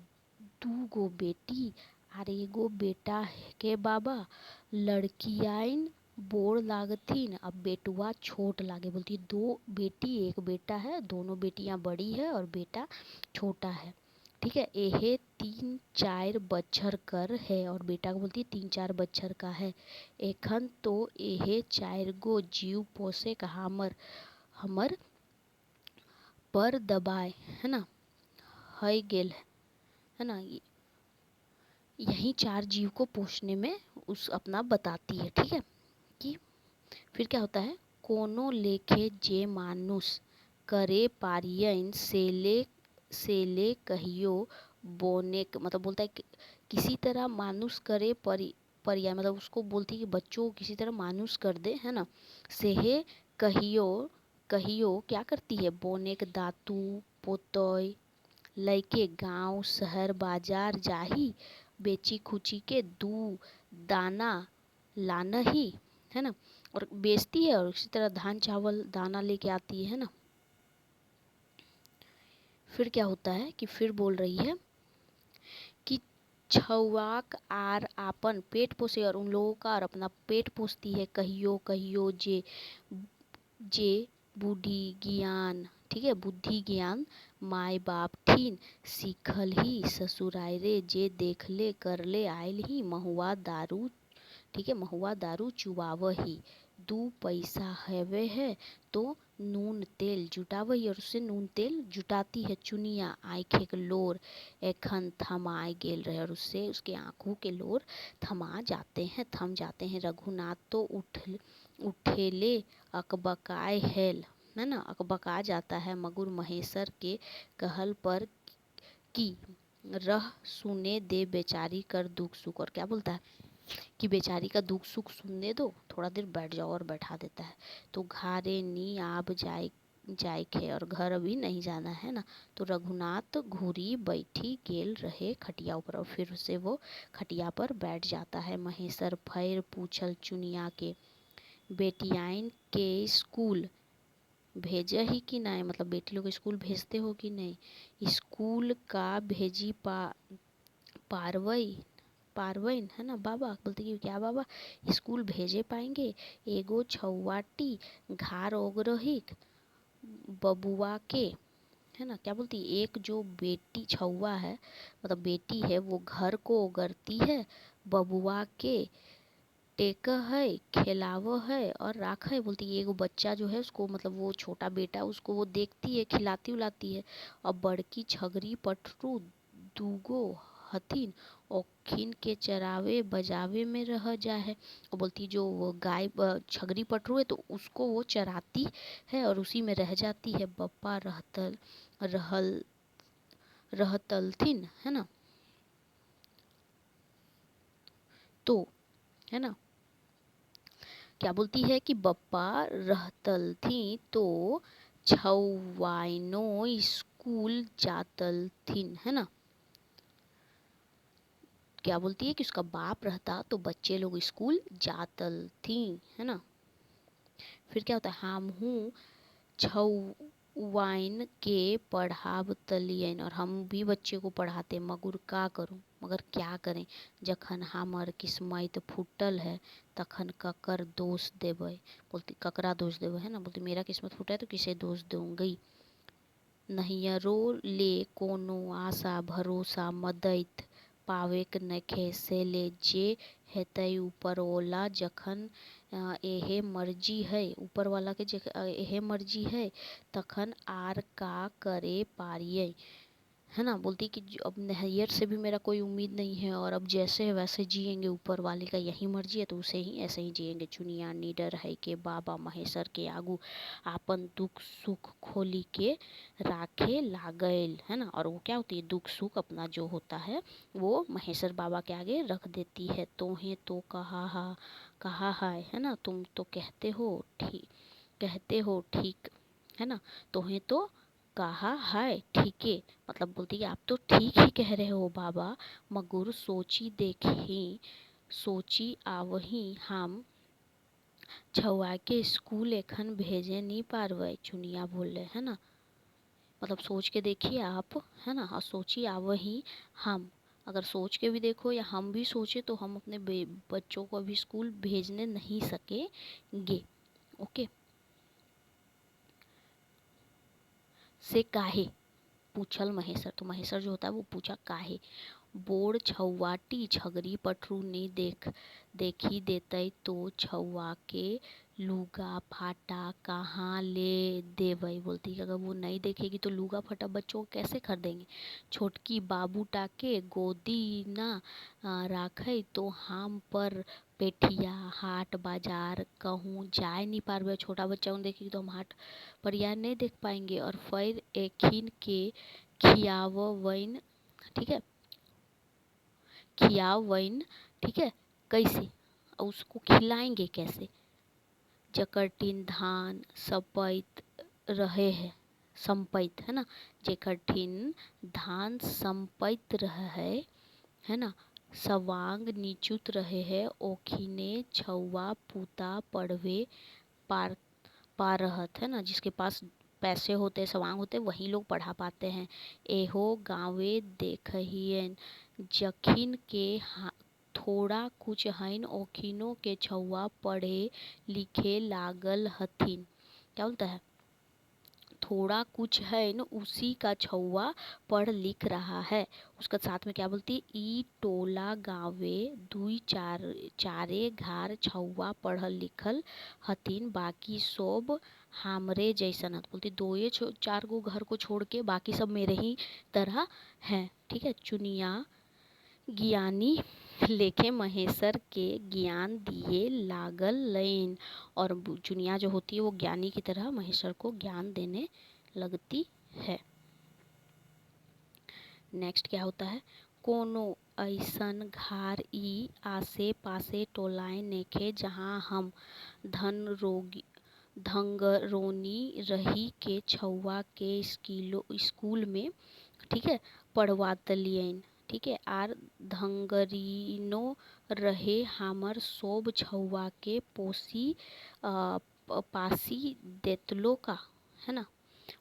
2 गो बेटी आर एगो बेटा के बाबा, लड़कियाइन बोर लागथिन, अब बेटुआ छोट लागे। बोलती है 2 बेटी 1 बेटा है, दोनों बेटियां बड़ी है और बेटा छोटा है, ठीक है। एहे 3-4 बच्छर कर है, और बेटा को बोलती है 3-4 बच्छर का है। एखन तो एहे 4 गो जीव पोसे का हमर पर दबाए, है ना, है गेल, है ना। यही 4 जीव को पोषने में उस अपना बताती है, ठीक है। कि फिर क्या होता है, कोनो लेखे जे मानुष करे पारियन सेले कहियो बोने, मतलब बोलता है कि किसी तरह मानुष करे परिया, मतलब उसको बोलती है कि बच्चों को किसी तरह मानुष कर दे, है ना। सेहे कहियो कहियो क्या करती है, बोने के दातू पोतोय लइके गांव शहर बाजार जाही, बेची खुची के दू दाना लाना ही, है ना, और बेचती है, और इसी तरह धान चावल दाना लेके आती है ना। फिर क्या होता है कि फिर बोल रही है कि छौवाक आर आपन पेट पोसे, और उन लोगों का और अपना पेट पोसती है। कहियो कहियो जे जे बुद्धि ज्ञान, ठीक है, बुद्धि ज्ञान माय बाप ठीन सीखल ही ससुराय रे, जे देखले करले आयल ही महुआ दारू, ठीक है, महुआ दारू चुबावही। 2 पैसा हैवे है तो नून तेल जुटावही, और उससे नून तेल जुटाती है। चुनिया आँखें के लोर एखन थमाए गेल रहे, और उससे उसके आंखों के लोर थम जाते हैं। रघुनाथ तो उठेले अकबकाए हेल, है ना, अकबका जाता है मगुर महेश्वर के कहल पर कि रह सुने दे बेचारी कर दुख सुख। और क्या बोलता है कि बेचारी का दुख सुख सुनने दो, थोड़ा देर बैठ जाओ, और बैठा देता है। तो घारे नी आप जाए खे, और घर अभी नहीं जाना है ना। तो रघुनाथ घूरी बैठी गेल रहे खटिया ऊपर, और फिर से वो खटिया पर बैठ जाता है। महेश्वर फिर पूछल चुनिया के, बेटियाइन के स्कूल भेजा ही कि नहीं, मतलब बेटी लोग स्कूल भेजते हो कि नहीं। स्कूल का भेजी पारवईन, है ना। बाबा बोलते कि क्या बाबा स्कूल भेजे पाएंगे, एगो छौवाटी घार ओगरहिक बबुआ के, है ना। क्या बोलती है, एक जो बेटी छौवा है, मतलब बेटी है, वो घर को ओगरती है, बबुआ के टेक है, खिलाव है और राख है। बोलती है एगो बच्चा जो है उसको, मतलब वो छोटा बेटा, उसको वो देखती है, खिलाती उलाती है। और बड़की छगरी पटरू दूगो हथिन, ओखिन के चरावे बजावे में रह जा है। और बोलती जो वो गाय छगरी पटरू है तो उसको वो चराती है और उसी में रह जाती है। बप्पा रहतलथिन, है ना। तो, है ना, क्या बोलती है कि बप्पा रहतल थी तो छौवाइनो स्कूल जातल थीन, है ना। क्या बोलती है कि उसका बाप रहता तो बच्चे लोग स्कूल जातल थी, है ना। फिर क्या होता है, हम हूँ छौवाइन के पढ़ावतलियन, और हम भी बच्चे को पढ़ाते, मगर का करूँ, मगर क्या करें, जखन हमर किस्मत फूटल है तखन ककर दोष देवे। बोलती ककरा दोष देवे, है ना। बोलती मेरा किस्मत फूटा है तो किसे दोष दूंगी। नहियरो ले कोनो आशा भरोसा मदैत पावेक नखे, से ले जे हेतै ऊपर वाला जखन एहे मर्जी है, ऊपर वाला के एहे मर्जी है तखन आर का करे पारिये, है ना। बोलती कि अब नैयर से भी मेरा कोई उम्मीद नहीं है, और अब जैसे है वैसे जिएंगे, ऊपर वाले का यही मर्जी है तो उसे ही ऐसे ही जिएंगे। चुनिया निडर है के बाबा महेश्वर के आगू आपन दुख सुख खोली के राखे लागल, है ना। और वो क्या होती है, दुख सुख अपना जो होता है वो महेश्वर बाबा के आगे रख देती है। तोहे तो कहा है ना, तुम तो कहते हो ठीक, है ना। तोहे तो कहा है ठीक है, मतलब बोलती है आप तो ठीक ही कह रहे हो बाबा, मगर सोची आवही हम छुआ के स्कूल एखन भेजे नहीं पारवे। चुनिया बोल रहे, है ना, मतलब सोच के देखिए आप, है ना, और सोची आवही हम, अगर सोच के भी देखो या हम भी सोचे तो हम अपने बच्चों को अभी स्कूल भेजने नहीं सकेंगे। ओके, से काहे, पूछल महेशर, तो महेशर जो होता है वो पूछा काहे। बोर छौवाटी छगरी पटरुनी देखी देतई तो छौवा के लूगा फाटा कहाँ ले देवई। बोलती है अगर वो नहीं देखेगी तो लूगा फटा बच्चों को कैसे खरीदेंगे। छोटकी बाबू टाके गोदी ना राखई तो हम पर पेठिया हाट बाजार कहूँ जाए नहीं पारबे। छोटा बच्चा को देखेगी तो हम हाट पर यार नहीं देख पाएंगे। और फिर एखिन के खियावइन, ठीक है, खियावइन, ठीक है, कैसे उसको खिलाएंगे कैसे। जकरटिन धान सपैत रहे है, संपैत है ना, जेकरटिन धान संपैत रहे है ना, सवांग नीचुत रहे है ओखिने छौवा पूता पढ़वे पार पारहत है ना, जिसके पास पैसे होते सवांग होते वही लोग पढ़ा पाते हैं। एहो गाँवे देखहियन जखिन के थोड़ा कुछ हइन ओखिनो के छौवा पढ़े लिखे लागल हथिन। क्या बोलता है, थोड़ा कुछ है न उसी का छौवा पढ़ लिख रहा है। उसका साथ में क्या बोलती है, ई टोला गाँवे दुई चारे घार छौवा पढ़ल लिखल हथिन बाकी सब हमरे जैसन हत। बोलती दो ये चार गो घर को छोड़ के बाकी सब मेरे ही तरह हैं। ठीक है, चुनिया ज्ञानी लेखे महेशर के ज्ञान दिए लागल लैन। और चुनिया जो होती है वो ज्ञानी की तरह महेशर को ज्ञान देने लगती है। नेक्स्ट क्या होता है, कोनो ऐसन घार ई आसे पासे टोलाए नेखे जहाँ हम धंगरोनी रही के छौवा के स्कूल में, ठीक है, पढ़वातलियन। ठीक है, आर धंगरीनो रहे हमर सोब छौवा के पासी देतलो का, है ना।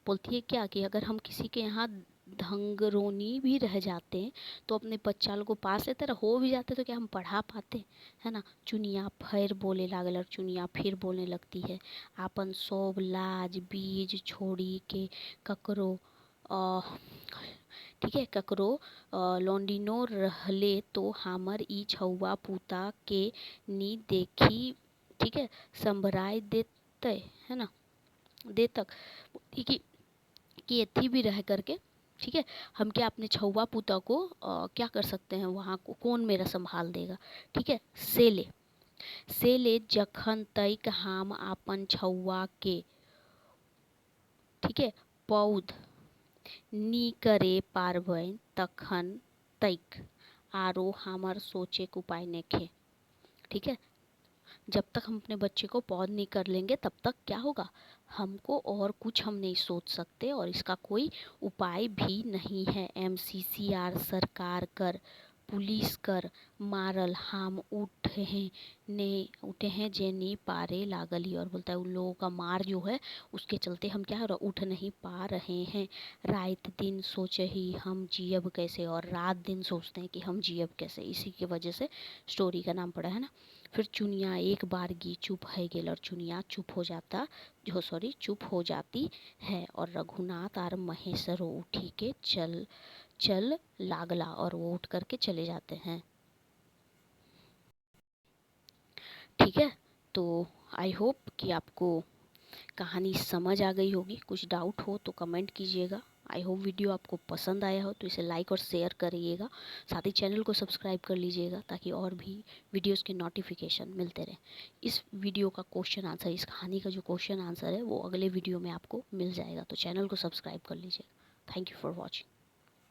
बोलती है क्या कि अगर हम किसी के यहाँ धंगरोनी भी रह जाते हैं तो अपने बच्चा लोग को पास से तरह हो भी जाते तो क्या हम पढ़ा पाते, है ना। चुनिया फिर बोले लागल और चुनिया फिर बोलने लगती है, आपन सोब लाज बीज छोड़ी के ककरो ठीक है, ककरो लौंडिनो रहले तो हमर ई छौवा पूता के नी देखी, ठीक है, संभराय देते, है ना, दे तक कि एथी भी रह करके, ठीक है, हम क्या अपने छौवा पूता को क्या कर सकते हैं, वहाँ को कौन मेरा संभाल देगा। ठीक है, से ले जखन तक हम अपन छौवा के, ठीक है, पौध नी करे पारबैन तखन तक आरो हमर सोचे के उपाय नेखे। ठीक है, जब तक हम अपने बच्चे को पौध नहीं कर लेंगे तब तक क्या होगा, हमको और कुछ हम नहीं सोच सकते और इसका कोई उपाय भी नहीं है। MCCR सरकार कर पुलिस कर मारल हम उठे हैं जे नहीं पारे लागली। और बोलता है उन लोगों का मार जो है उसके चलते हम क्या उठ नहीं पा रहे हैं। रात दिन सोचे ही हम जियब कैसे, और रात दिन सोचते हैं कि हम जियब कैसे, इसी की वजह से स्टोरी का नाम पड़ा है ना। फिर चुनिया एक बार गी चुप है गेल और चुनिया चुप हो जाती है और रघुनाथ और महेशर उठी के चल लागला और वो उठ करके चले जाते हैं। ठीक है, तो आई होप कि आपको कहानी समझ आ गई होगी। कुछ डाउट हो तो कमेंट कीजिएगा। आई होप वीडियो आपको पसंद आया हो तो इसे लाइक और शेयर करिएगा। साथ ही चैनल को सब्सक्राइब कर लीजिएगा ताकि और भी वीडियोस के नोटिफिकेशन मिलते रहे। इस वीडियो का क्वेश्चन आंसर, इस कहानी का जो क्वेश्चन आंसर है वो अगले वीडियो में आपको मिल जाएगा, तो चैनल को सब्सक्राइब कर लीजिएगा। Thank you for watching.